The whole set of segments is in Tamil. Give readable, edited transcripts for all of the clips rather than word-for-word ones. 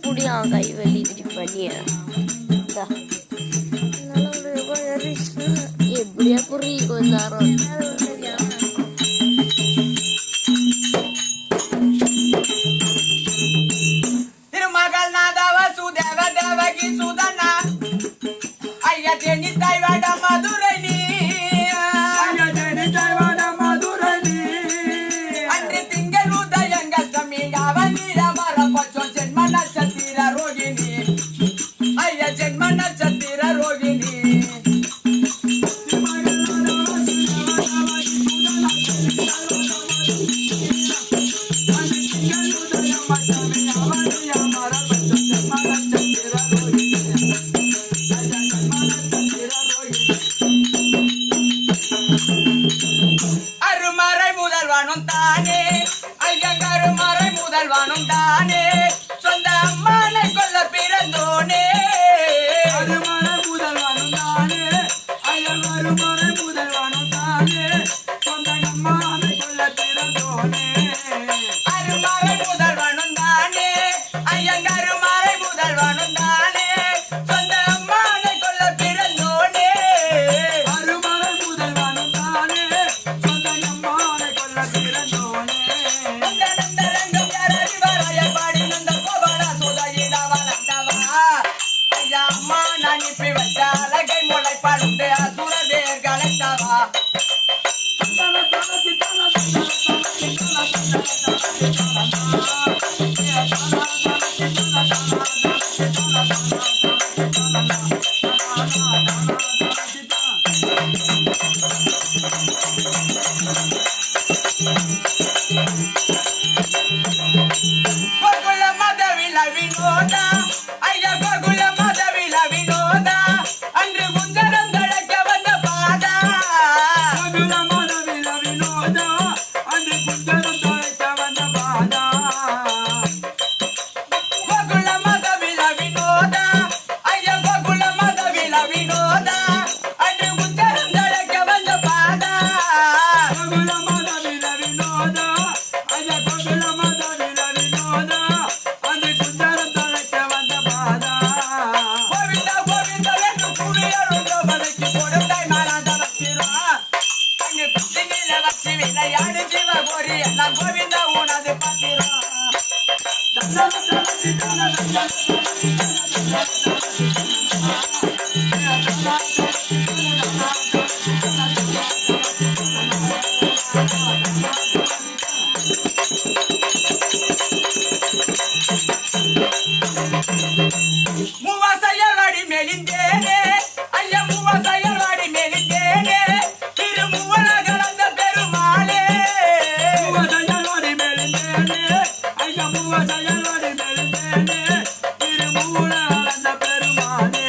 புடியா கை வலி இப்படி பண்ணிய எப்படியா புரிய கொஞ்ச நேரம் திருமகள் நாதவ சுதேவ தேவகி சுதனா ஐயா தேனி தாய்வாட மதுரை நீ ஐயா தேனி தாய்வாட மதுரை நீ அன்று திங்கள் உதயங்கள் தமிழாவ நீரமர பச்சோ ஜென்ம நட்சத்திர ரோகிணி ஐயா ஜென்ம நட்சத்திர ரோகிணி அருமறை முதல்வானும் தானே ஐயங்கருமறை முதல்வானும் தானே சொந்த அம்மானை கொல்ல பிறந்தோனே அருமறை முதல்வானும் தானே ஐயங்கருமறை முதல்வானும் தானே சொந்த அம்மானை கொல்ல பிறந்தோனே அருமறை முதல்வானும் தானே ஐயங்கருமறை முதல்வானும் தானே சொந்த அம்மானை கொல்ல பிறந்தோனே அருமறை முதல்வானும் தானே சொந்த அம்மானை கொல்ல பிறந்தோனே நந்தரங்கம் யாரடி வராய பாடி நந்த கோபால சுதயிடவனந்தவா ஐயா அம்மா நனிப்பி வச்ச அழகை முளைப்பாடுண்டு அசுரதேர் கலைத்தவா கோகுல மதவில வினோத ஐயா கோகுல மதவில வினோத அன்று குஞ்சரம் தடக்க வந்த பாதா கோகுல மதவில வினோத அன்று குஞ்சரம் தடக்க வந்த பாதா கோகுல மதவில வினோத ஐயா கோகுல மதவில வினோத அன்று குஞ்சரம் தடக்க வந்த பாதா கோகுல மதவில வினோத ஐயா கோகுல மதவில வினோத அன்று குஞ்சரம் தடக்க வந்த பாதா கோவிந்தா கோவிந்தா என்று கூவியரும் கோபலைக்கு கொடுந்தாய் மாறாத பக்திரா அங்கு குத்தினில வச்சு விளையாடு ஜீவ கோரி எல்லாம் கோவிந்தா உனது பத்திரா மூவாசையர் வாடி மெலிந்தேனே ஐயா மூவாசையர் வாடி மெலிந்தேனே திருமூவல கலந்த பெருமாளே மூவாசையர் வாடி மெலிந்தேனே ஐயா மூவாசையர் வாடி மெலிந்தேனே திருமூவல கலந்த பெருமாளே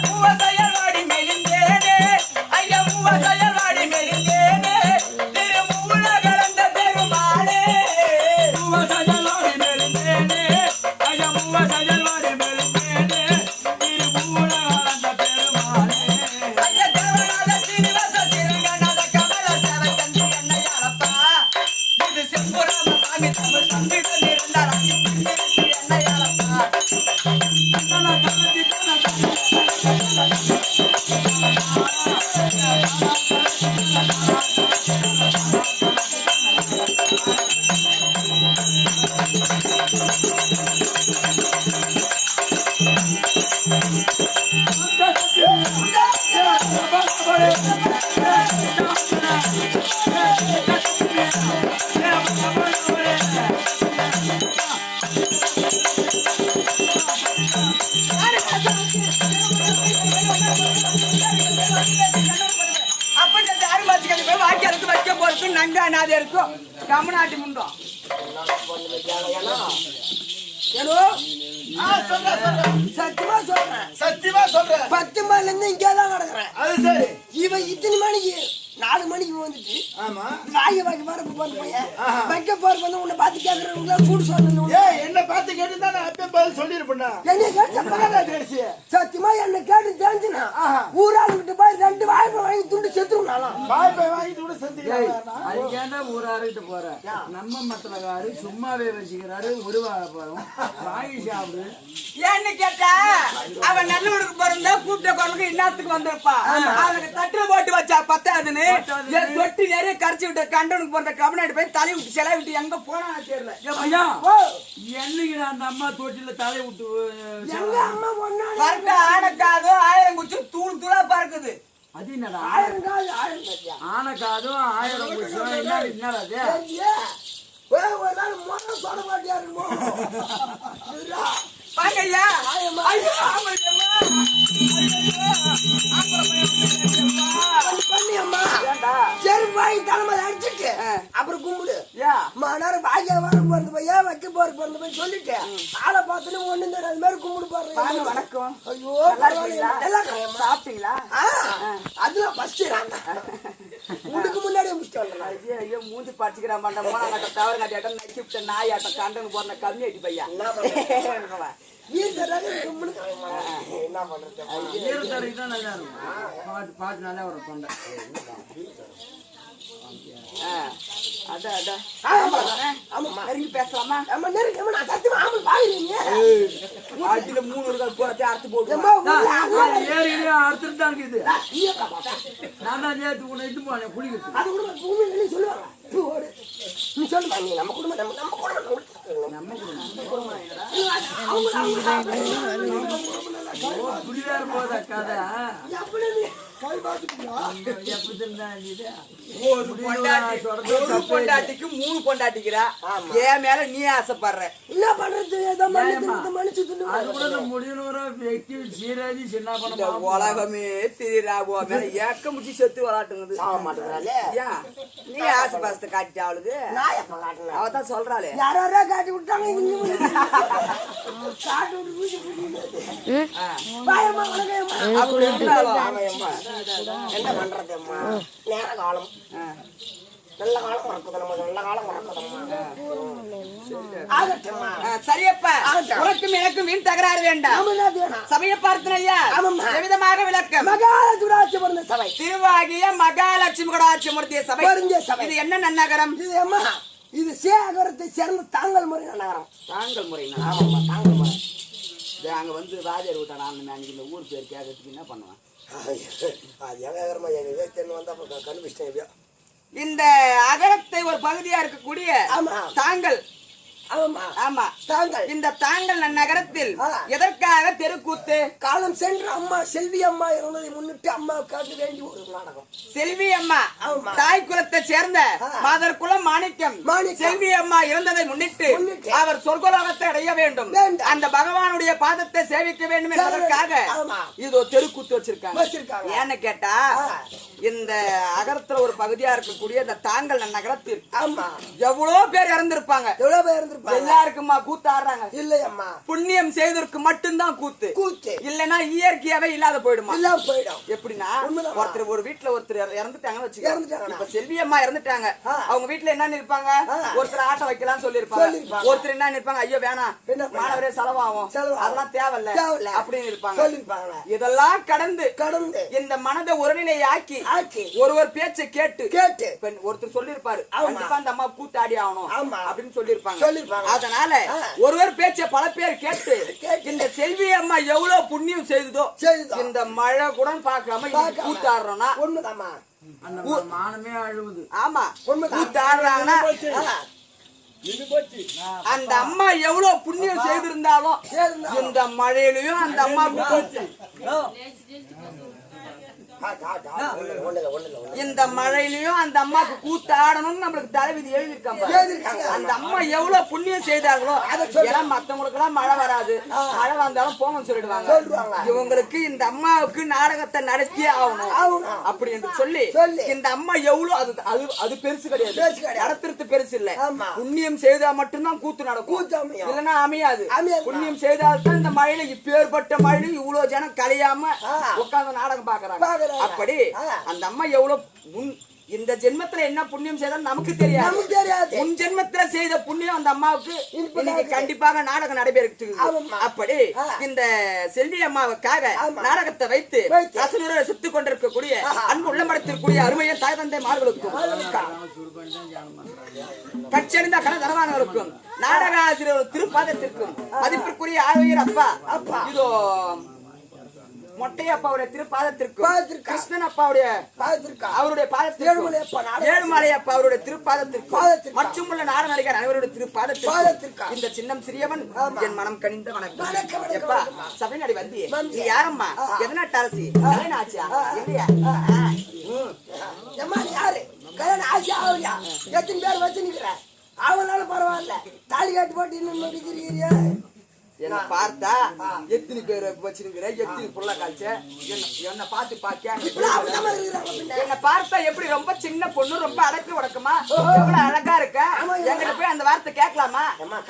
மூவாசையர் வாடி மெலிந்தேனே ஐயா மூவாசையர் வாடி மெலிந்தேனே திருமூவல கலந்த பெருமாளே மூவாசையர் வாடி மெலிந்தேனே ஐயா மூவாசையர் வாடி மெலிந்தேனே திருமூவல கலந்த பெருமாளே ஐயா தேவநாத சீனிவாச திருங்கநாத கமல சேவை தந்தி என்னையாளப்பா இது செம்புராம சாமி தமிழ் தந்திடம் இருந்தால் அங்கிட்டு என்னையாளப்பா அப்ப ஆறு மாசத்துக்கு போய் வாக்கியாருக்கு வைக்க போறது நங்க அனாதை இருக்கும் தமிழ்நாட்டு முண்டோம் சத்தியமா சொல்றேன் சத்தியமா சொல்றேன் 10 மணில இருந்து இங்கதான் கிடக்குறேன் அது சரி இவன் இத்தனை மணிக்கு 4 மணிக்கு வந்துட்டு ஆமா வாய வாங்கி வரப்பு போறது பையன் வைக்க போறது வந்து உன்னை பார்த்து கேட்கறவங்களா சூடு சொல்லணும் என்ன பார்த்து கேட்டு தான் நான் அப்பே பதில் சொல்லிருப்பேன்டா என்ன கேட்டு சத்தியமா என்ன கேட்டு தெரிஞ்சுனா ஊராளுகிட்ட போய் 2 வாய்ப்பை வாங்கி துண்டு செத்துருனாலாம் வாய்ப்பை வாங்கி துண்டு செத்து அதுக்கேண்டா ஊராருக்கிட்ட போற நம்ம மத்தலகாரு சும்மாவே வச்சுக்கிறாரு ஒரு வாழைப்பழம் வாங்கி சாப்பிடு. ஏன்னு கேட்டா அவன் நல்லவனுக்கு பிறந்தா கூப்பிட்ட குரலுக்கு இன்னத்துக்கு வந்திருப்பான். அவனுக்கு தட்டுல போட்டு வச்சா பத்தாதுன்னு தொட்டி நிறைய கரைச்சி விட்டு கண்டவனுக்கு பிறந்த கவனாடி போய் தலை விட்டு சிலை விட்டு எங்க போனா தெரியல. என்னைக்கு அந்த அம்மா தொட்டில தலை விட்டு ஆனக்காதோ 1000 குச்சி தூள் தூளா பறக்குது. அது என்னடா ஆனக்காதோ 1000 குச்சி என்னடா பாங்கய்யா செருப்பாய் தலைமையில அடிச்சுட்டு அப்புறம் கும்பிடு மணி பாக்கிய வர பிறந்து போய் வைக்க போற பிறந்து போய் சொல்லிட்டு ஆளை பார்த்துட்டு ஒண்ணு அது மாதிரி கும்பிடு பாரு. வணக்கம். ஐயோ சாப்பிட்டீங்களா? அதுல ஃபர்ஸ்ட் உனக்கு முன்னாடியே முடிச்சு ஐயோ மூஞ்சி படிச்சுக்கிறா மாட்டோம் தவறு காட்டியாட்டம் நக்கி விட்ட நாயாட்டம் கண்டனு போற கம்மி அடி பையா என்ன பண்றது பாட்டு நல்லா ஒரு தொண்டை பேசலாமா? அடியில 3 அறுத்து போட்டு அறுத்துட்டு தான் இருக்குது. நான் தான் நேற்று உன்னை இட்டு போனேன் குளிக்கிறது. சொல்லுவாங்க நீ சொல்லுமா நீ நம்ம குடும்பம் நம்ம குடிவேற போதா கதை பொண்டாட்டிக்கு 3 பொண்டாட்டிக்கிறா. என் மேல நீ ஆசைப்படுற என்ன பண்றது? உலகமே திரிராபோ மேல ஏக்க முடிச்சு செத்து விளாட்டுங்குது. நீ ஆசை பாசத்தை காட்டிட்ட அவளுக்கு. அவதான் சொல்றாளே யாரோ காட்டி விட்டாங்க என்ன பண்றது? நேர காலம் நல்ல காலம் மறக்குது நம்ம நல்ல காலம் சரியப்பா. உனக்கும் எனக்கும் வீண் தகராறு வேண்டாம். சபையை பார்த்தனையா விதமாக விளக்கம். மகாலட்சுமி பிறந்த சபை திருவாகிய மகாலட்சுமி கடாட்சி மூர்த்திய சபை. இது என்ன நன்னகரம்? இது அம்மா இது சேகரத்தை சேர்ந்த தாங்கல் முறை நகரம். தாங்கல் முறை? ஆமாம்மா தாங்கல் முறை. அங்க வந்து ராஜர் விட்டா நான் அன்னைக்கு இந்த ஊர் பேர் கேட்கறதுக்கு என்ன பண்ணுவேன்? அது ஏகரமா எங்க வந்தா கண்டுபிடிச்சிட்டேன். இந்த அகரத்தை ஒரு பகுதியா இருக்கக்கூடிய தாங்கல். ஆமா தாங்கல். இந்த தாங்கல் நகரத்தில் எதற்காக தெருக்கூத்து? காலம் சென்று அம்மா செல்வி அம்மா இருந்ததை முன்னிட்டு அம்மா காட்டு வேண்டி ஒரு நாடகம். செல்வி அம்மா தாய் குலத்தை சேர்ந்த மாதர் குலம் மாணிக்கம். செல்வி அம்மா இருந்ததை முன்னிட்டு அவர் சொர்க்கலோகத்தை அடைய வேண்டும், அந்த பகவானுடைய பாதத்தை சேவிக்க வேண்டும் என்பதற்காக இது தெருக்கூத்து வச்சிருக்காங்க. ஏன்னு கேட்டா இந்த அகரத்துல ஒரு பகுதியா இருக்கக்கூடிய இந்த தாங்கல் நகரத்தில் எவ்வளவு பேர் இறந்திருப்பாங்க. எல்லாருக்குமா கூத்து ஆடுறாங்க? இல்லையம்மா. புண்ணியம் செய்வதற்கு மட்டும்தான் கூத்து. இல்லன்னா இயற்கையாவே இல்லாத போயிடுமா? எப்படின்னா ஒருத்தர் ஒரு வீட்டுல ஒருத்தர் இறந்துட்டாங்கன்னு வச்சுக்கோங்க. இப்ப செல்வி அம்மா இறந்துட்டாங்க, அவங்க வீட்டுல என்ன இருப்பாங்க? ஒருத்தர் ஆட்ட வைக்கலாம்னு சொல்லி இருப்பாங்க. ஒருத்தர் என்ன இருப்பாங்க? ஐயோ வேணாம் மாணவரே செலவாகும், அதெல்லாம் தேவையில்ல அப்படின்னு இருப்பாங்க. இதெல்லாம் கடந்து இந்த மனதை ஒருநிலை ஆக்கி ஒருவர் பேச்சை கேட்டு ஒருத்தர் சொல்லிருப்பாரு அந்த அம்மா கூத்தாடி ஆகணும் அப்படின்னு சொல்லிருப்பாங்க. அதனால ஒருவர் பேச்ச பல பேர் கேட்டு இந்த செல்வி அம்மா எவ்வளவு புண்ணியம் செய்ததோ இந்த மழை கூட பார்க்காம கூத்தாடுறோம்னா மானமே அழுவுது. ஆமா கூத்தாடுறாங்கன்னா அந்த அம்மா எவ்வளவு புண்ணியம் செய்திருந்தாலும் இந்த மழையிலையும் அந்த அம்மா இந்த மழையிலயும் அந்த அம்மாக்கு கூத்து ஆடணும்னு நம்மளுக்கு தலைவிதி எழுதிருக்காங்க. அந்த அம்மா எவ்வளவு புண்ணியம் செய்தார்களோ அதெல்லாம் மத்தவங்களுக்கு எல்லாம் மழை வராது, மழை வந்தாலும் போங்கன்னு சொல்லிடுவாங்க. இவங்களுக்கு இந்த அம்மாவுக்கு நாடகத்தை நடத்தியே ஆகணும் அப்படி என்று சொல்லி இந்த அம்மா எவ்வளவு அது பெருசு கிடையாது, நடத்துறது பெருசு இல்ல. புண்ணியம் செய்தா மட்டும்தான் கூத்து நடக்கும், இல்லைன்னா அமையாது. புண்ணியம் செய்தால்தான் இந்த மழையில இப்பேற்பட்ட மழையில இவ்வளவு ஜனம் கலையாம உட்கார்ந்து நாடகம் பாக்குறாங்க. அப்படி அந்த அம்மா எவ்வளவு இந்த ஜென்மத்துல என்ன புண்ணியம் செய்தாலும் நமக்கு தெரியாது. நமக்கு தெரியாது. உன் ஜென்மத்துல செய்த புண்ணியம் அந்த அம்மாவுக்கு இப்ப இன்னைக்கு கண்டிப்பாக நாடகம் நடைபெறுகிறது. ஆமாம்மா. அப்படி ஆ. இந்த செல்வி அம்மாவுக்காக ஆமா. நாடகத்தை வைத்து வைத்து. ரசனூரை சுத்தி கொண்டிருக்கக்கூடிய ஆஹா. அன்பு உள்ளமடத்திற்குரிய அருமையை தாய் தந்தை மார்களுக்கும் கட்சியறிந்த கன தனவானவருக்கும் நாடக ஆசிரியர் திருப்பாதத்திற்கும் மதிப்பிற்குரிய ஆரோக்கியர் அப்பா இதோ மொட்டை அப்பாவுடைய திருப்பாதத்திற்கும் பாதத்திற்கா. கிருஷ்ணன் அப்பாவுடைய பாத்திருக்கா அவருடைய ஏழுமலை அப்பா பாதத்திற்கும் நாடகம். ஏழுமலை அப்பா அவருடைய திருப்பாதத்திற்கும் பாதத்திற்கா. மற்றும் உள்ள நாட நடிகர் அனைவருடைய பாதத்திற்கா. திருப்பாதத்திற்கும் இந்த சின்னம் சிறியவன் ஆமா. என் மனம் கனிந்த வணக்கம், வணக்கம் வணக்கம், எப்பா வணக்கம். சபை நடி வந்தியே வந்தியே. நீ யாரம்மா எதனாட்டு அரசி கல்யாணம் ஆச்சா இல்லையா ஏம்மா, நீ யாரு கல்யாணம் ஆச்சு ஆகலையா எத்தனை பேர் வச்சு நிக்கிற அவனாலும் பரவாயில்ல தாலி கட்டு போட்டு இன்னும் நடிக்கிறீங்க என்ன பார்த்தா எத்தனை பேர் வச்சிருக்கிற எத்தனை புள்ள காய்ச்ச என்ன பார்த்து பாக்கியா என்ன பார்த்தா எப்படி ரொம்ப சின்ன பொண்ணு ரொம்ப அடக்கு உடக்குமா எவ்வளவு அழகா இருக்க எங்கிட்ட போய் அந்த வார்த்தை கேட்கலாமா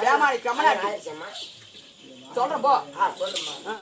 ஏமாளி கமலாட்டி சொல்றேன் போ